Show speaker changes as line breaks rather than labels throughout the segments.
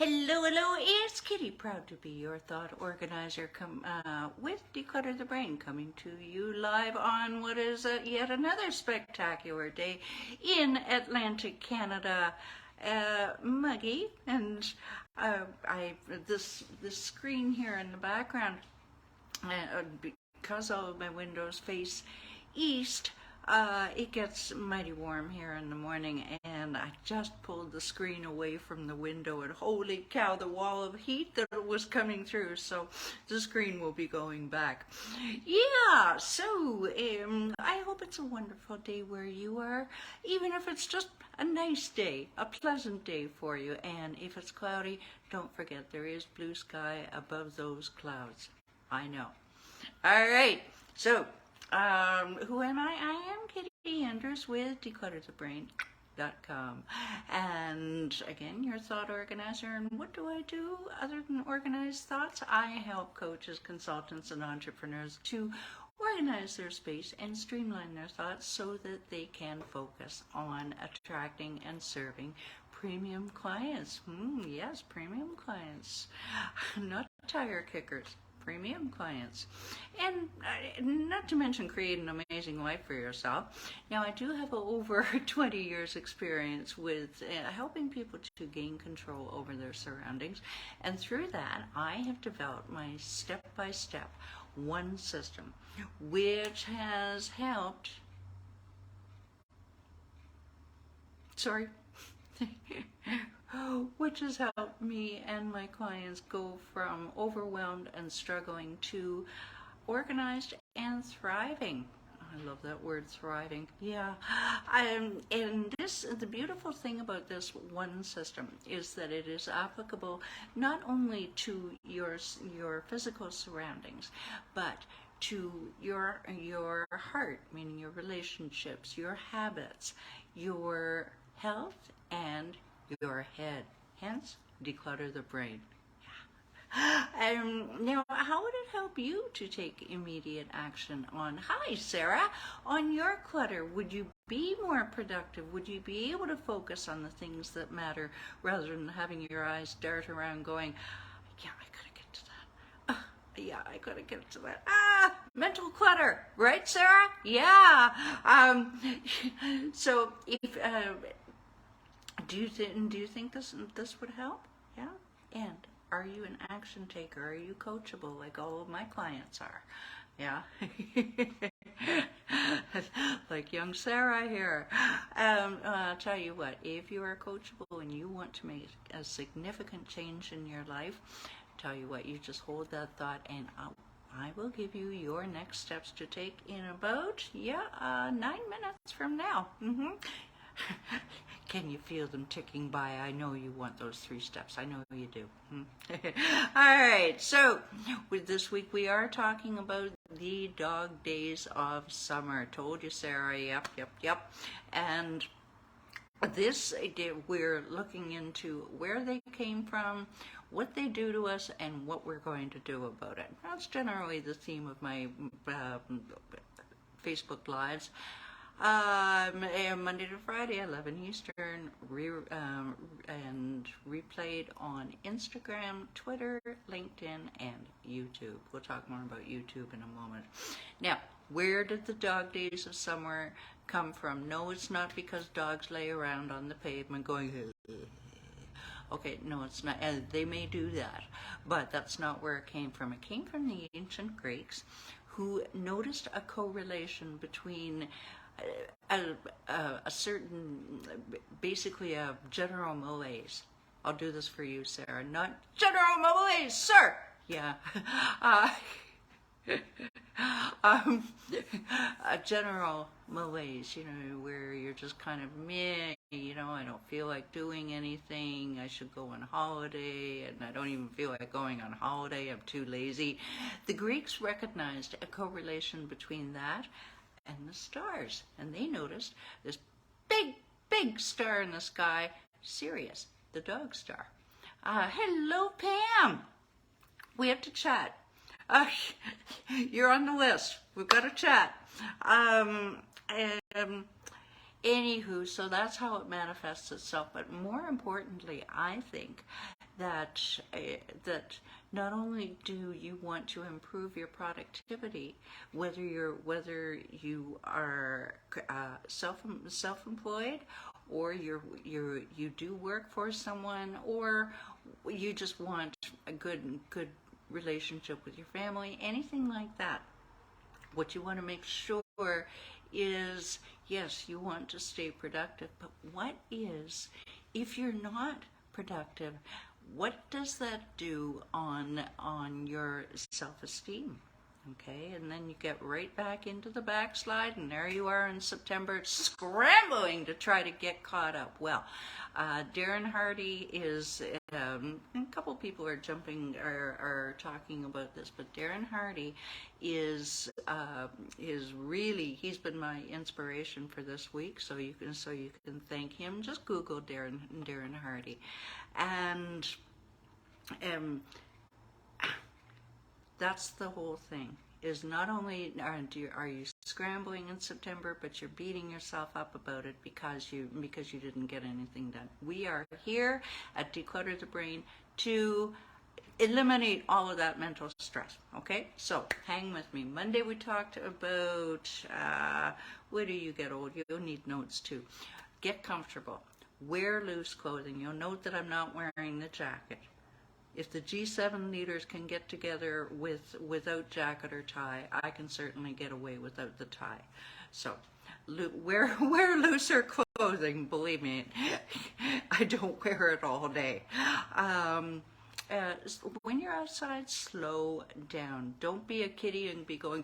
Hello, hello, it's Kitti, proud to be your thought organizer with Declutter the Brain, coming to you live on what is yet another spectacular day in Atlantic Canada. Muggy, and this screen here in the background, because all of my windows face east, it gets mighty warm here in the morning, and I just pulled the screen away from the window, and holy cow, the wall of heat that was coming through, so the screen will be going back. Yeah, so I hope it's a wonderful day where you are, even if it's just a nice day, a pleasant day for you, and if it's cloudy, don't forget there is blue sky above those clouds. I know. All right, so who am I? I am Kitti Anders with declutterthebrain.com. And again, your thought organizer. And what do I do other than organize thoughts? I help coaches, consultants, and entrepreneurs to organize their space and streamline their thoughts so that they can focus on attracting and serving premium clients. Yes, premium clients, not tire kickers. Premium clients, and not to mention create an amazing life for yourself. Now, I do have over 20 years experience with helping people to gain control over their surroundings, and through that I have developed my step-by-step one system, which has helped which has helped me and my clients go from overwhelmed and struggling to organized and thriving. I love that word, thriving. Yeah. And the beautiful thing about this one system is that it is applicable not only to your physical surroundings, but to your heart, meaning your relationships, your habits, your health, and your head. Hence, declutter the brain. Now, how would it help you to take immediate action on, hi Sarah, on your clutter? Would you be more productive? Would you be able to focus on the things that matter rather than having your eyes dart around going, yeah, I gotta get to that. Yeah, I gotta get to that. Mental clutter, right, Sarah? Yeah. So, if do you think this would help? Yeah. And are you an action taker? Are you coachable like all of my clients are? Yeah. Like young Sarah here. I'll tell you what, if you are coachable and you want to make a significant change in your life, tell you what, you just hold that thought, and I will give you your next steps to take in about 9 minutes from now. Can you feel them ticking by? I know you want those 3 steps. I know you do. All right. So with this week, we are talking about the dog days of summer. Told you, Sarah. Yep. And this, we're looking into where they came from, what they do to us, and what we're going to do about it. That's generally the theme of my Facebook Lives. Monday to Friday, 11 Eastern, and replayed on Instagram, Twitter, LinkedIn, and YouTube. We'll talk more about YouTube in a moment. Now, where did the dog days of summer come from? No, it's not because dogs lay around on the pavement going, okay, no, it's not. They may do that, but that's not where it came from. It came from the ancient Greeks, who noticed a correlation between a certain, basically a general malaise. I'll do this for you, Sarah. Not general malaise, sir. Yeah. A general malaise, where you're just kind of meh, I don't feel like doing anything. I should go on holiday, and I don't even feel like going on holiday. I'm too lazy. The Greeks recognized a correlation between that and the stars, and they noticed this big star in the sky, Sirius, the dog star. Hello, Pam. We have to chat. You're on the list. We've got to chat. Anywho, so that's how it manifests itself. But more importantly, I think that that not only do you want to improve your productivity, whether you are self-employed, or you do work for someone, or you just want a good relationship with your family, anything like that. What you want to make sure is, yes, you want to stay productive, but what is, if you're not productive, what does that do on your self-esteem? Okay, and then you get right back into the backslide, and there you are in September, scrambling to try to get caught up. Well, Darren Hardy is, a couple people are talking about this, but Darren Hardy is really, he's been my inspiration for this week. So you can thank him. Just Google Darren Hardy, and that's the whole thing. Is not only are you scrambling in September, but you're beating yourself up about it because you didn't get anything done. We are here at Declutter the Brain to eliminate all of that mental stress. Okay, so hang with me. Monday we talked about where do you get old? You'll need notes too. Get comfortable. Wear loose clothing. You'll note that I'm not wearing the jacket. If the G7 leaders can get together without jacket or tie, I can certainly get away without the tie. So wear looser clothing. Believe me, I don't wear it all day. When you're outside, slow down. Don't be a kitty and be going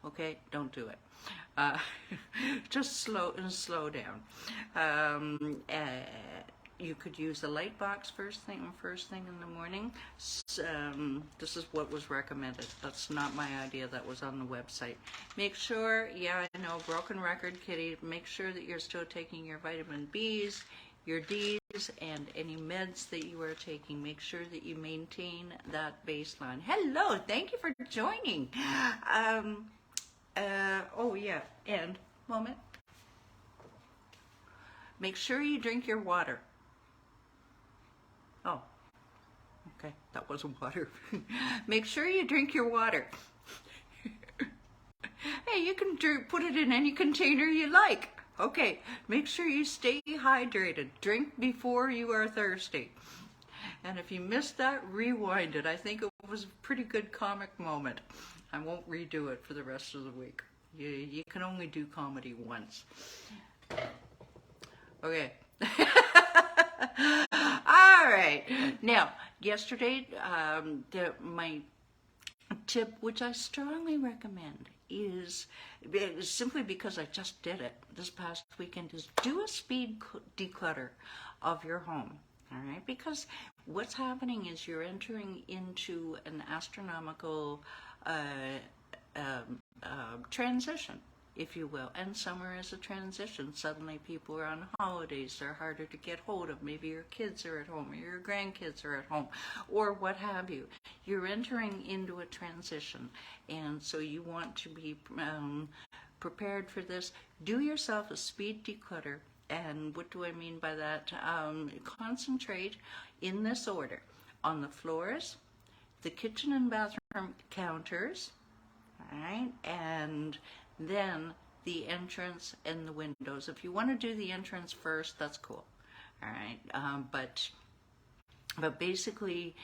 okay? Don't do it. Just slow down. You could use a light box first thing in the morning. This is what was recommended. That's not my idea. That was on the website. Make sure, yeah, I know, broken record, Kitty. Make sure that you're still taking your vitamin B's, your D's, and any meds that you are taking. Make sure that you maintain that baseline. Hello, thank you for joining. Oh yeah, and moment. Make sure you drink your water. Oh, okay, that wasn't water. Make sure you drink your water. Hey, you can put it in any container you like. Okay, make sure you stay hydrated. Drink before you are thirsty. And if you missed that, rewind it. I think it was a pretty good comic moment. I won't redo it for the rest of the week. You can only do comedy once. Okay. All right. Now, yesterday, my tip, which I strongly recommend, is simply because I just did it this past weekend, is do a speed declutter of your home. All right, because what's happening is you're entering into an astronomical transition, if you will, and summer is a transition. Suddenly people are on holidays, they're harder to get hold of. Maybe your kids are at home, or your grandkids are at home, or what have you. You're entering into a transition, and so you want to be prepared for this. Do yourself a speed declutter. And what do I mean by that? Concentrate in this order on the floors, the kitchen and bathroom counters, all right, and then the entrance and the windows. If you want to do the entrance first, that's cool. All right, but basically,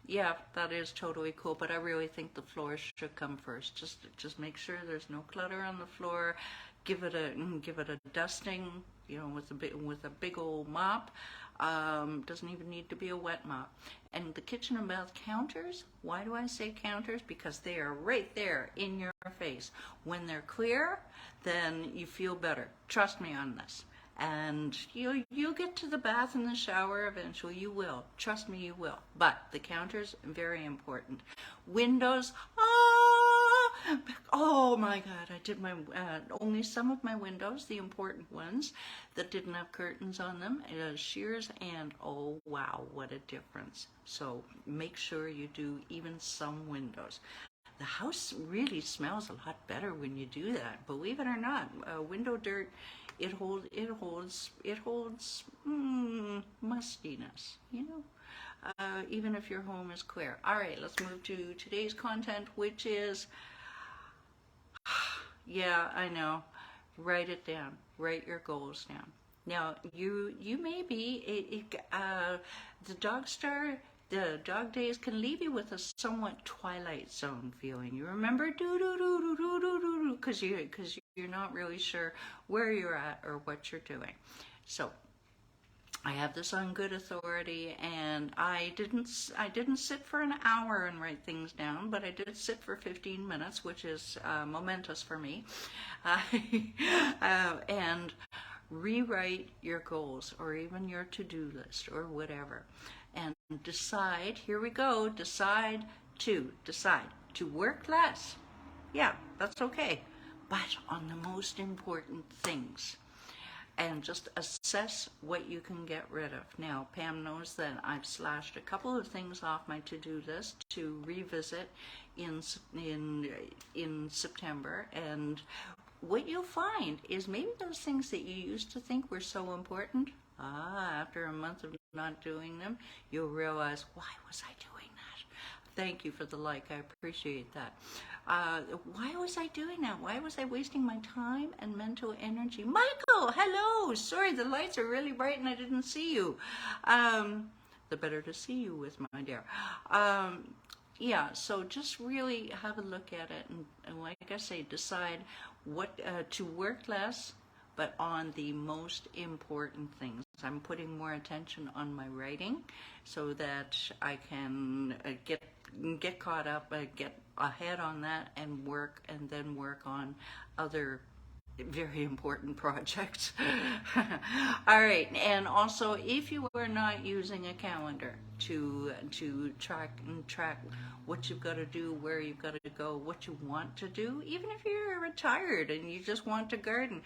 yeah, that is totally cool. But I really think the floors should come first. Just make sure there's no clutter on the floor. Give it a dusting, you know, with a big old mop. Doesn't even need to be a wet mop. And the kitchen and bath counters, why do I say counters? Because they are right there in your face. When they're clear, then you feel better. Trust me on this. And you'll get to the bath and the shower eventually. You will. Trust me, you will. But the counters, very important. Windows, oh my God, I did my only some of my windows, the important ones that didn't have curtains on them, shears, and oh wow, what a difference. So make sure you do even some windows. The house really smells a lot better when you do that, believe it or not. Window dirt it holds mustiness, even if your home is clear. All right, let's move to today's content, which is, yeah, I know, write it down, write your goals down. Now, you may be, the the dog days can leave you with a somewhat Twilight Zone feeling. You remember because you're not really sure where you're at or what you're doing. So I have this on good authority, and I didn't sit for an hour and write things down, but I did sit for 15 minutes, which is momentous for me. And rewrite your goals or even your to-do list or whatever, and decide, here we go, decide to work less. Yeah, that's okay, but on the most important things, and just assess what you can get rid of. Now, Pam knows that I've slashed a couple of things off my to-do list to revisit in September, and what you'll find is maybe those things that you used to think were so important, after a month of not doing them, you'll realize, why was I doing that? Thank you for the like, I appreciate that. Why was I doing that? Why was I wasting my time and mental energy? Michael, hello! Sorry, the lights are really bright and I didn't see you. The better to see you with, my dear. Yeah, so just really have a look at it, and like I say, decide what to work less, but on the most important things. I'm putting more attention on my writing so that I can get caught up, get ahead on that, and then work on other very important projects. All right, and also, if you are not using a calendar to track what you've got to do, where you've got to go, what you want to do, even if you're retired and you just want to garden,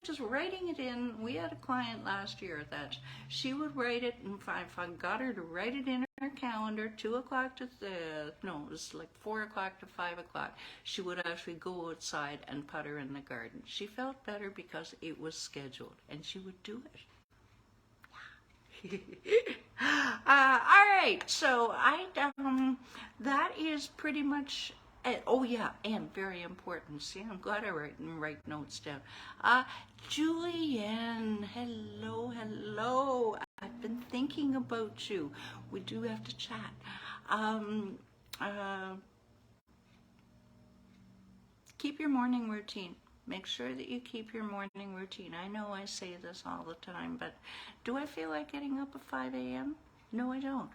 just writing it in. We had a client last year that she would write it, and if I got her to write it in her calendar, 2 o'clock to it was like 4 o'clock to 5 o'clock, she would actually go outside and putter in the garden. She felt better because it was scheduled, and she would do it. All right, so that is pretty much it. Oh yeah, and very important. See, I'm glad I write notes down. Julianne, hello. I've been thinking about you. We do have to chat. Keep your morning routine. Make sure that you keep your morning routine. I know I say this all the time, but do I feel like getting up at 5 a.m.? No, I don't.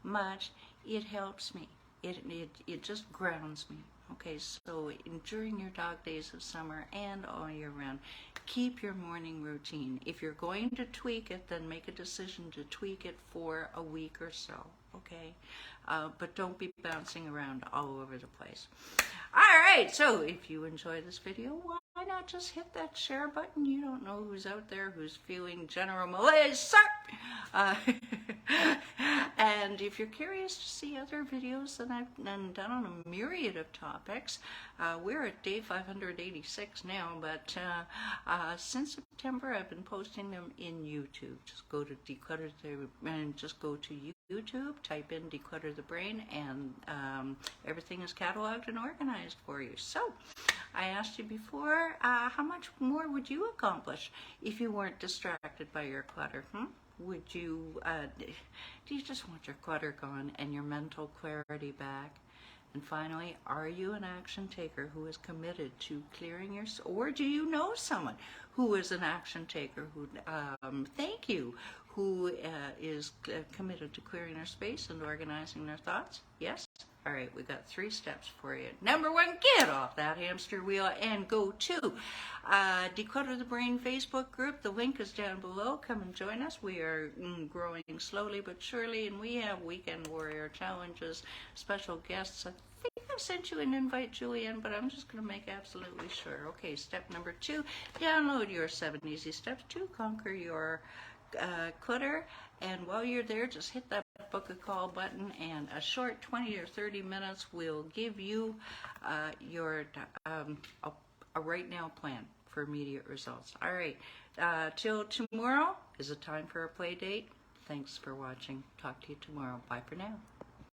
But it helps me. It just grounds me. Okay, so during your dog days of summer and all year round, keep your morning routine. If you're going to tweak it, then make a decision to tweak it for a week or so. Okay, but don't be bouncing around all over the place. All right, so if you enjoy this video, why not just hit that share button? You don't know who's out there who's feeling general malaise, sir. And if you're curious to see other videos that I've done on a myriad of topics, we're at day 586 now, but since September I've been posting them in YouTube. Just go to Declutter and just go to YouTube, type in Declutter the Brain, and everything is cataloged and organized for you. So I asked you before, how much more would you accomplish if you weren't distracted by your clutter? Would you, do you just want your clutter gone and your mental clarity back? And finally, are you an action taker who is committed to clearing your, or do you know someone who is an action taker who, thank you, who is committed to clearing their space and organizing their thoughts? Yes? All right, we got 3 steps for you. Number 1, get off that hamster wheel and go to Declutter the Brain Facebook group. The link is down below. Come and join us. We are growing slowly but surely, and we have weekend warrior challenges, special guests. I think I've sent you an invite, Julianne, but I'm just going to make absolutely sure. Okay, step number 2, download your 7 easy steps to conquer your clutter, and while you're there, just hit that book a call button, and a short 20 or 30 minutes will give you your a right now plan for immediate results. All right, till tomorrow is it time for a play date. Thanks for watching. Talk to you tomorrow. Bye for now.